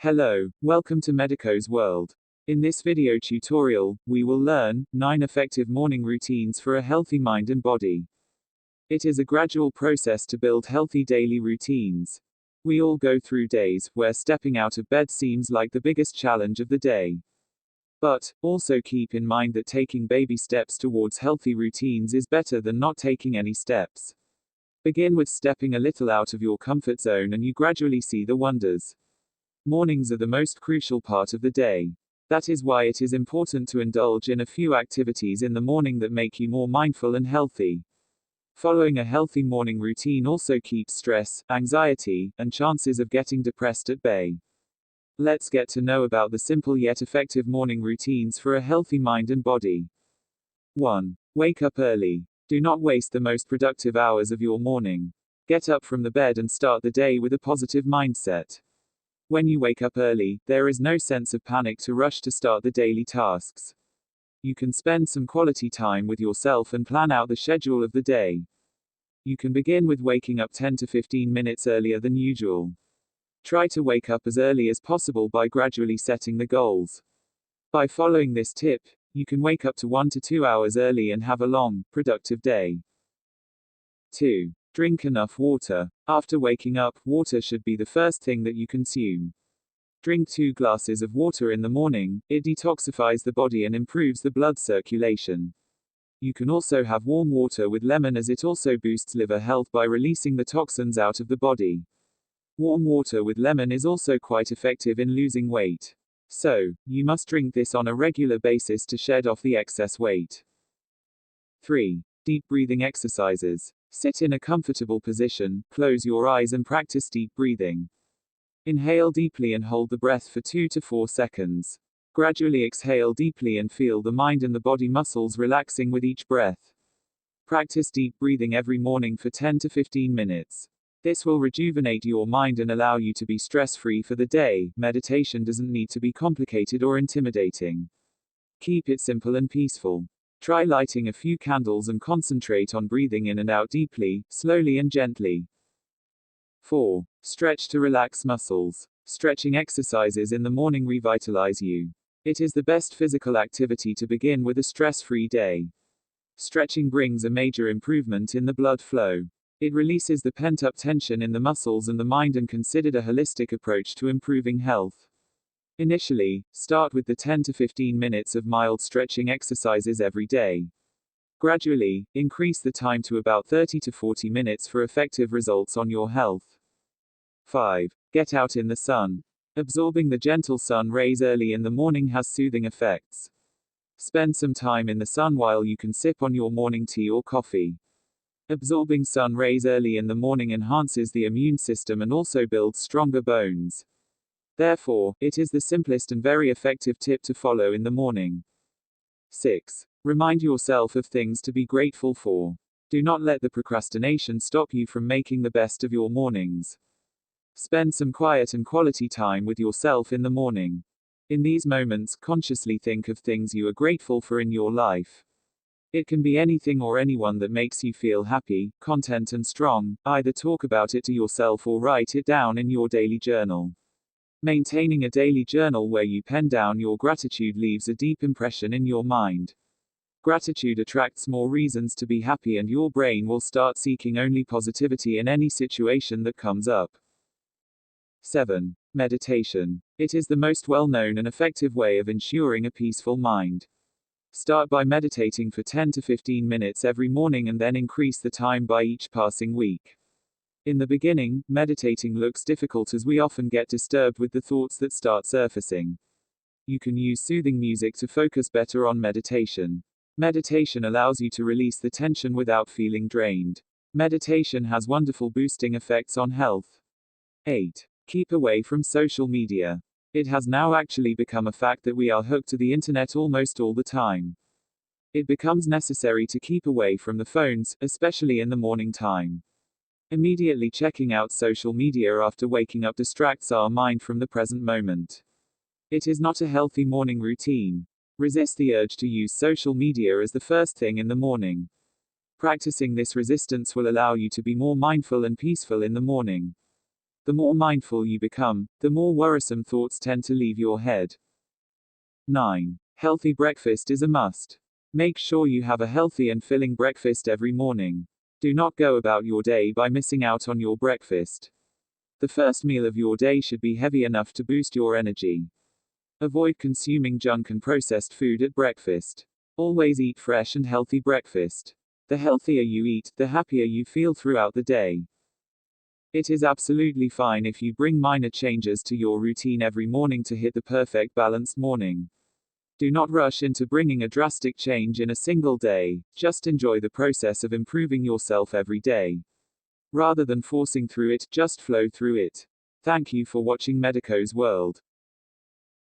Hello, welcome to Medico's World. In this video tutorial, we will learn 9 effective morning routines for a healthy mind and body. It is a gradual process to build healthy daily routines. We all go through days where stepping out of bed seems like the biggest challenge of the day. But also keep in mind that taking baby steps towards healthy routines is better than not taking any steps. Begin with stepping a little out of your comfort zone and you gradually see the wonders. Mornings are the most crucial part of the day. That is why it is important to indulge in a few activities in the morning that make you more mindful and healthy. Following a healthy morning routine also keeps stress, anxiety, and chances of getting depressed at bay. Let's get to know about the simple yet effective morning routines for a healthy mind and body. 1. Wake up early. Do not waste the most productive hours of your morning. Get up from the bed and start the day with a positive mindset. When you wake up early, there is no sense of panic to rush to start the daily tasks. You can spend some quality time with yourself and plan out the schedule of the day. You can begin with waking up 10 to 15 minutes earlier than usual. Try to wake up as early as possible by gradually setting the goals. By following this tip, you can wake up to 1 to 2 hours early and have a long, productive day. 2. Drink enough water. After waking up, water should be the first thing that you consume. Drink 2 glasses of water in the morning. It detoxifies the body and improves the blood circulation. You can also have warm water with lemon as it also boosts liver health by releasing the toxins out of the body. Warm water with lemon is also quite effective in losing weight. So, you must drink this on a regular basis to shed off the excess weight. 3. Deep breathing exercises. Sit in a comfortable position, close your eyes and practice deep breathing. Inhale deeply and hold the breath for 2 to 4 seconds. Gradually exhale deeply and feel the mind and the body muscles relaxing with each breath. Practice deep breathing every morning for 10 to 15 minutes. This will rejuvenate your mind and allow you to be stress-free for the day. Meditation doesn't need to be complicated or intimidating. Keep it simple and peaceful. Try lighting a few candles and concentrate on breathing in and out deeply, slowly and gently. 4. Stretch to relax muscles. Stretching exercises in the morning revitalize you. It is the best physical activity to begin with a stress-free day. Stretching brings a major improvement in the blood flow. It releases the pent-up tension in the muscles and the mind and considered a holistic approach to improving health. Initially, start with the 10 to 15 minutes of mild stretching exercises every day. Gradually, increase the time to about 30 to 40 minutes for effective results on your health. 5. Get out in the sun. Absorbing the gentle sun rays early in the morning has soothing effects. Spend some time in the sun while you can sip on your morning tea or coffee. Absorbing sun rays early in the morning enhances the immune system and also builds stronger bones. Therefore, it is the simplest and very effective tip to follow in the morning. 6. Remind yourself of things to be grateful for. Do not let the procrastination stop you from making the best of your mornings. Spend some quiet and quality time with yourself in the morning. In these moments, consciously think of things you are grateful for in your life. It can be anything or anyone that makes you feel happy, content and strong. Either talk about it to yourself or write it down in your daily journal. Maintaining a daily journal where you pen down your gratitude leaves a deep impression in your mind. Gratitude attracts more reasons to be happy and your brain will start seeking only positivity in any situation that comes up. 7. Meditation. It is the most well-known and effective way of ensuring a peaceful mind. Start by meditating for 10 to 15 minutes every morning and then increase the time by each passing week. In the beginning, meditating looks difficult as we often get disturbed with the thoughts that start surfacing. You can use soothing music to focus better on meditation. Meditation allows you to release the tension without feeling drained. Meditation has wonderful boosting effects on health. 8. Keep away from social media. It has now actually become a fact that we are hooked to the internet almost all the time. It becomes necessary to keep away from the phones, especially in the morning time. Immediately checking out social media after waking up distracts our mind from the present moment. It is not a healthy morning routine. Resist the urge to use social media as the first thing in the morning. Practicing this resistance will allow you to be more mindful and peaceful in the morning. The more mindful you become, the more worrisome thoughts tend to leave your head. 9. Healthy breakfast is a must. Make sure you have a healthy and filling breakfast every morning. Do not go about your day by missing out on your breakfast. The first meal of your day should be heavy enough to boost your energy. Avoid consuming junk and processed food at breakfast. Always eat fresh and healthy breakfast. The healthier you eat, the happier you feel throughout the day. It is absolutely fine if you bring minor changes to your routine every morning to hit the perfect balanced morning. Do not rush into bringing a drastic change in a single day, just enjoy the process of improving yourself every day. Rather than forcing through it, just flow through it. Thank you for watching Medico's World.